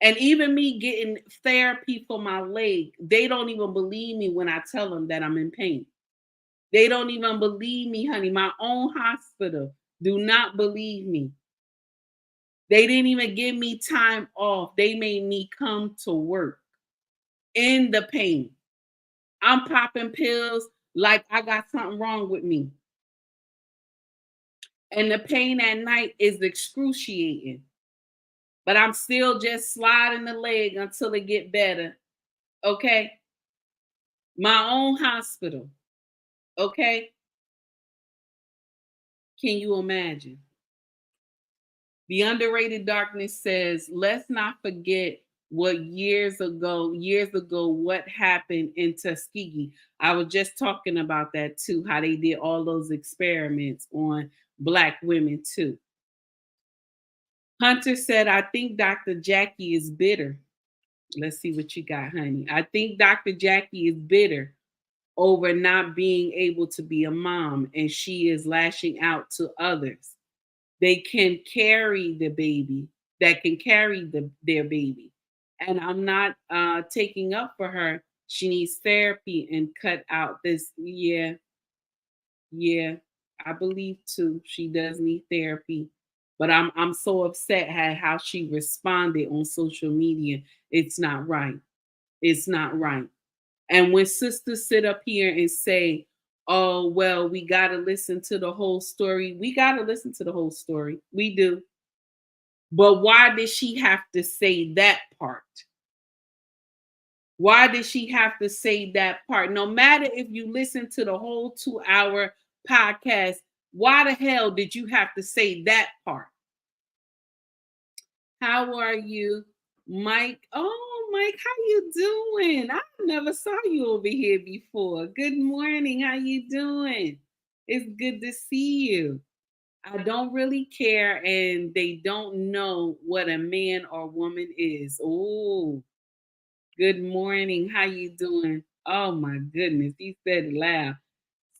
And even me getting therapy for my leg, they don't even believe me when I tell them that I'm in pain. They don't even believe me, honey. My own hospital do not believe me. They didn't even give me time off. They made me come to work in the pain. I'm popping pills like I got something wrong with me. And the pain at night is excruciating. But I'm still just sliding the leg until it get better. Okay? My own hospital. Okay? Can you imagine? The Underrated Darkness says, let's not forget what years ago, what happened in Tuskegee. I was just talking about that too, how they did all those experiments on Black women too. Hunter said, I think Dr. Jackie is bitter. Let's see what you got, honey. I think Dr. Jackie is bitter over not being able to be a mom, and she is lashing out to others. they can carry the baby, that can carry their baby. And I'm not taking up for her. She needs therapy and cut out this. Yeah, yeah, I believe too. She does need therapy. But I'm so upset at how she responded on social media. It's not right. It's not right. And when sisters sit up here and say, oh, well, we got to listen to the whole story, we got to listen to the whole story. We do. But why did she have to say that part? Why did she have to say that part? No matter if you listen to the whole 2-hour podcast, why the hell did you have to say that part? How are you, Mike? Oh, Mike, how you doing? I never saw you over here before. Good morning. How you doing? It's good to see you. I don't really care, and they don't know what a man or woman is. Oh, good morning. How you doing? Oh my goodness, he said it loud.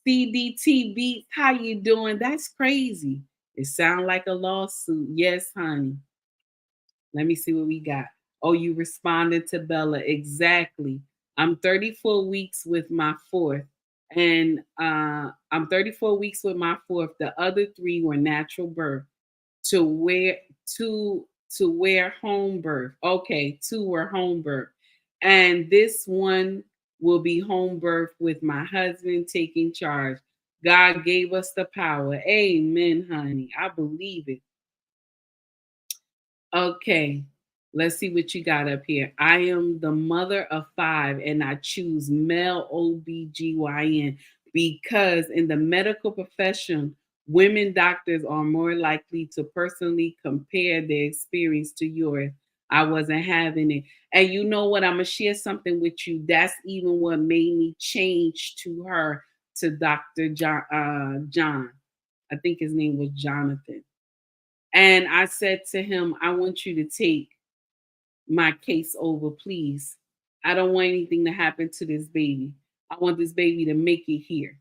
CDT Beats, how you doing? That's crazy. It sounds like a lawsuit. Yes, honey. Let me see what we got. Oh, you responded to Bella. Exactly. I'm 34 weeks with my fourth. And I'm 34 weeks with my fourth. The other 3 were natural birth. To where to where home birth. Okay, 2 were home birth. And this one will be home birth with my husband taking charge. God gave us the power. Amen, honey. I believe it. Okay, let's see what you got up here. I am the mother of 5 and I choose male OBGYN because in the medical profession, women doctors are more likely to personally compare their experience to yours. I wasn't having it. And you know what? I'm going to share something with you. That's even what made me change to her, to Dr. John. I think his name was Jonathan. And I said to him, I want you to take my case over, please. I don't want anything to happen to this baby. I want this baby to make it here.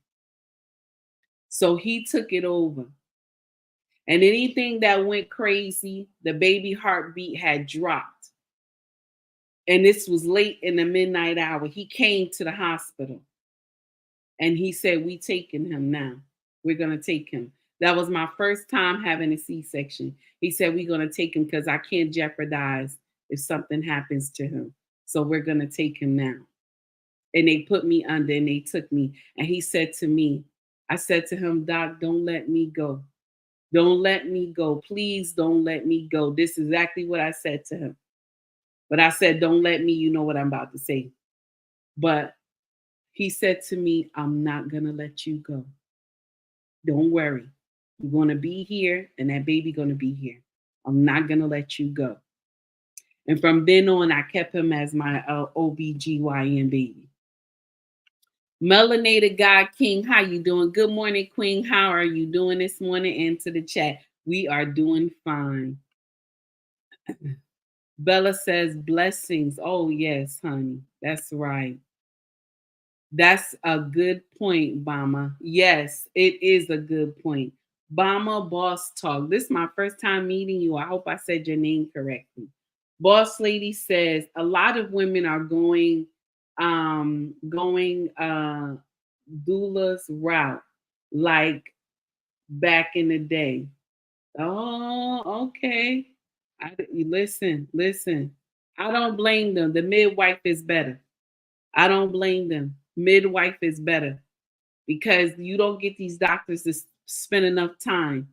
So he took it over. And anything that went crazy, the baby heartbeat had dropped. And this was late in the midnight hour. He came to the hospital and he said, we taking him now. We're going to take him. That was my first time having a C-section. He said, we're going to take him because I can't jeopardize if something happens to him. So we're going to take him now. And they put me under and they took me. And he said to me, I said to him, Doc, don't let me go. Don't let me go. Please don't let me go. This is exactly what I said to him. But I said, don't let me, you know what I'm about to say. But he said to me, I'm not going to let you go. Don't worry. You're going to be here and that baby going to be here. I'm not going to let you go. And from then on, I kept him as my OBGYN baby. Melanated God King, how you doing? Good morning, Queen. How are you doing this morning? Into the chat. We are doing fine. Bella says blessings. Oh, yes, honey. That's right. That's a good point, Bama. Yes, it is a good point. Bama Boss Talk. This is my first time meeting you. I hope I said your name correctly. Boss Lady says a lot of women are going doula's route like back in the day. Oh, okay. Listen. I don't blame them. The midwife is better. I don't blame them. Midwife is better because you don't get these doctors to spend enough time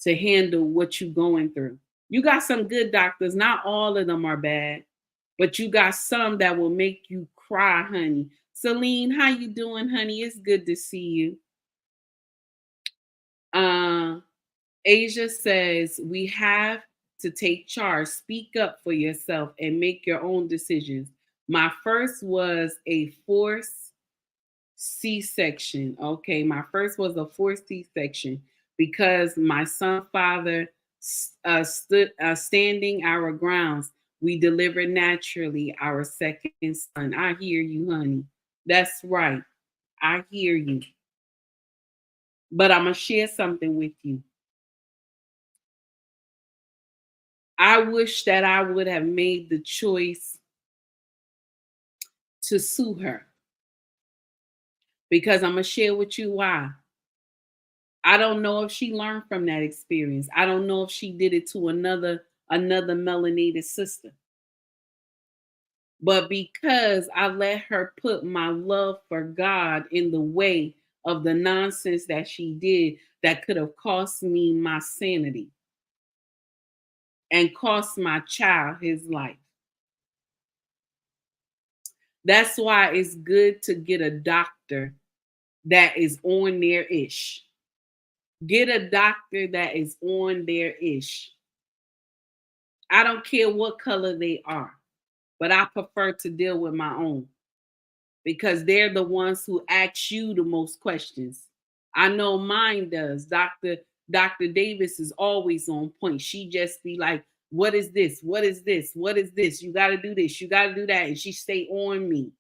to handle what you're going through. You got some good doctors. Not all of them are bad, but you got some that will make you cry, honey. Celine, how you doing, honey? It's good to see you. Asia says, we have to take charge. Speak up for yourself and make your own decisions. My first was a forced C-section. Okay, my first was a forced C-section because my son's father stood standing our grounds. We delivered naturally our second son. I hear you, honey. That's right. I hear you. But I'm going to share something with you. I wish that I would have made the choice to sue her, because I'm going to share with you why. I don't know if she learned from that experience. I don't know if she did it to another melanated sister. But because I let her put my love for God in the way of the nonsense that she did, that could have cost me my sanity and cost my child his life. That's why it's good to get a doctor that is on their ish. Get a doctor that is on their ish. I don't care what color they are, but I prefer to deal with my own, because they're the ones who ask you the most questions. I know mine does. Dr. Davis is always on point. She just be like, what is this? What is this? What is this? You got to do this. You got to do that. And she stay on me.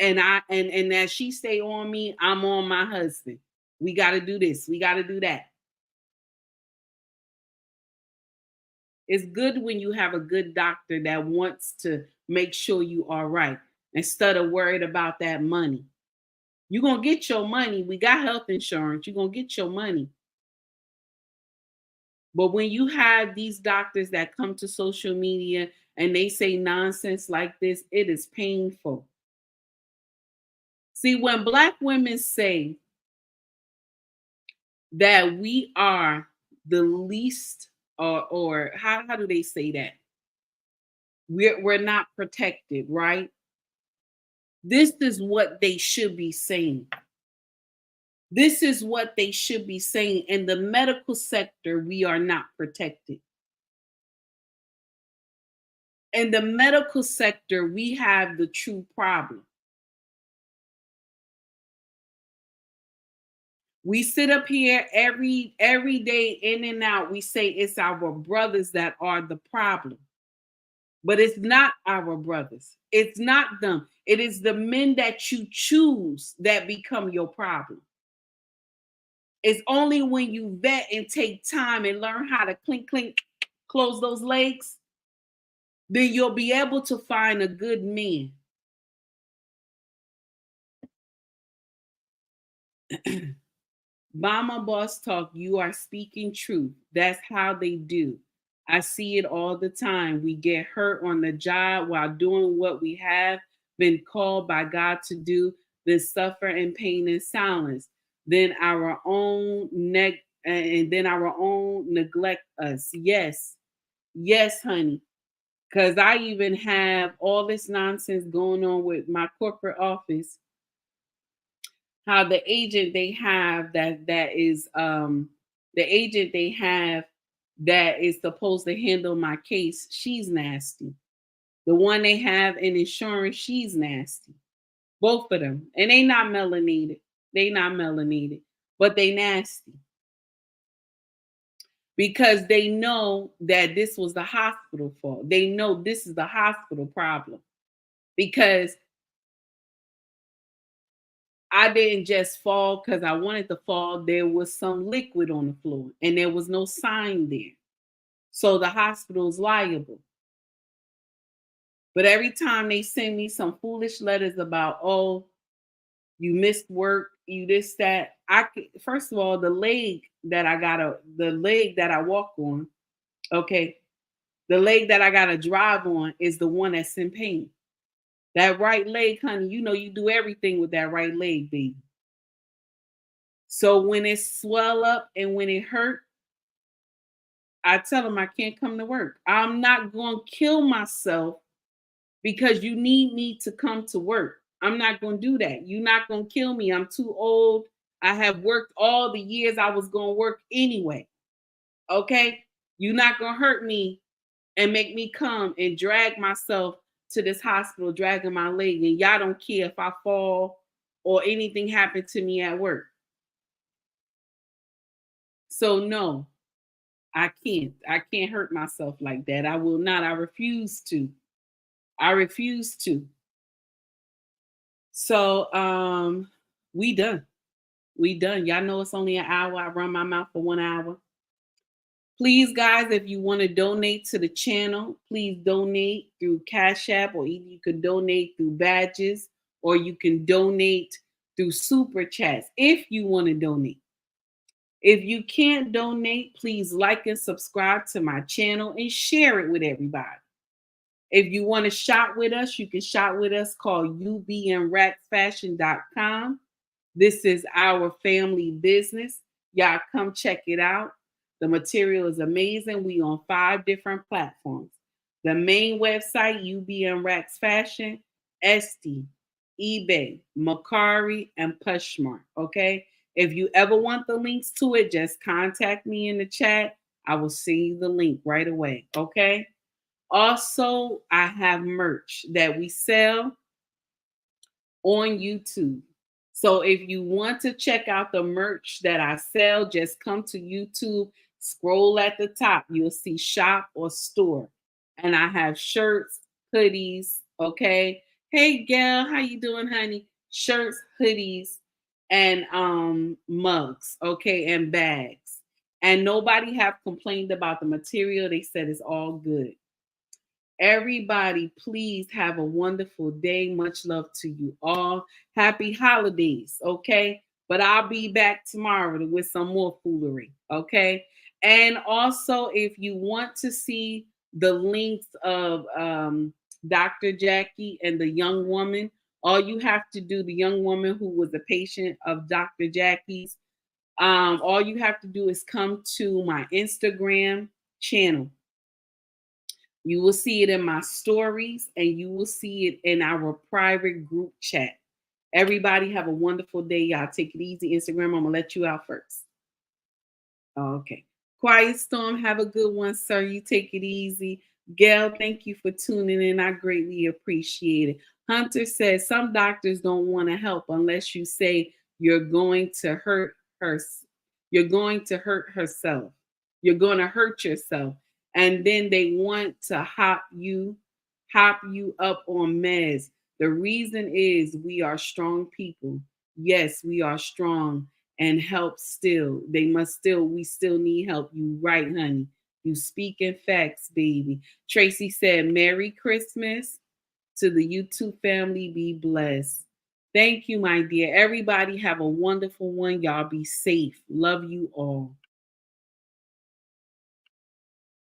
And as she stay on me, I'm on my husband. We got to do this. We got to do that. It's good when you have a good doctor that wants to make sure you are right, instead of worried about that money. You're going to get your money. We got health insurance. You're going to get your money. But when you have these doctors that come to social media and they say nonsense like this, it is painful. See, when Black women say that we are the least, or how do they say that? We're not protected, right? This is what they should be saying. This is what they should be saying. In the medical sector, we are not protected. In the medical sector, we have the true problem. We sit up here every day, in and out. We say it's our brothers that are the problem. But it's not our brothers. It's not them. It is the men that you choose that become your problem. It's only when you vet and take time and learn how to clink, clink, close those legs, then you'll be able to find a good man. Mama Boss Talk, you are speaking truth. That's how they do. I see it all the time. We get hurt on the job while doing what we have been called by God to do, then suffer in pain and silence. Then our own neglect us. Yes. Yes, honey. Because I even have all this nonsense going on with my corporate office. How the agent they have that is supposed to handle my case, she's nasty. The one they have in insurance, she's nasty. Both of them. And they not melanated. But they nasty. Because they know that this was the hospital fault. They know this is the hospital problem. Because I didn't just fall because I wanted to fall. There was some liquid on the floor and there was no sign there. So the hospital is liable. But every time they send me some foolish letters about, oh, you missed work, you this, that, first of all, the leg that I walk on, okay, the leg that I gotta drive on is the one that's in pain. That right leg, honey, you know you do everything with that right leg, baby. So when it swell up and when it hurt, I tell them I can't come to work. I'm not going to kill myself because you need me to come to work. I'm not going to do that. You're not going to kill me. I'm too old. I have worked all the years I was going to work anyway. Okay? You're not going to hurt me and make me come and drag myself to this hospital, dragging my leg. And y'all don't care if I fall or anything happened to me at work. So no, I can't. I can't hurt myself like that. I will not. I refuse to. So we done. Y'all know it's only an hour. I run my mouth for 1 hour. Please, guys, if you want to donate to the channel, please donate through Cash App, or either you can donate through badges, or you can donate through Super Chats if you want to donate. If you can't donate, please like and subscribe to my channel and share it with everybody. If you want to shop with us, you can shop with us. Call ubnracksfashion.com. This is our family business. Y'all come check it out. The material is amazing. We on 5 different platforms. The main website, UBN Racks Fashion, Etsy, eBay, Mercari, and Pushmark. Okay. If you ever want the links to it, just contact me in the chat. I will send you the link right away. Okay. Also, I have merch that we sell on YouTube. So if you want to check out the merch that I sell, just come to YouTube, scroll at the top. You'll see shop or store. And I have shirts, hoodies, okay? Hey, Gail, how you doing, honey? Shirts, hoodies, and mugs, okay, and bags. And nobody have complained about the material. They said it's all good. Everybody, please have a wonderful day. Much love to you all. Happy holidays, okay? But I'll be back tomorrow with some more foolery, okay? And also, if you want to see the links of Dr. Jackie and the young woman, all you have to do, the young woman who was a patient of Dr. Jackie's, all you have to do is come to my Instagram channel. You will see it in my stories, and you will see it in our private group chat. Everybody have a wonderful day. Y'all take it easy. Instagram, I'm going to let you out first. Okay. Quiet Storm, have a good one, sir. You take it easy. Gail, thank you for tuning in. I greatly appreciate it. Hunter says some doctors don't want to help unless you say you're going to hurt her. You're going to hurt herself. You're going to hurt yourself. And then they want to hop you up on meds. The reason is we are strong people. Yes, we are strong, and help still. We still need help. You right, honey. You speaking facts, baby. Tracy said, Merry Christmas to the YouTube family. Be blessed. Thank you, my dear. Everybody have a wonderful one. Y'all be safe. Love you all.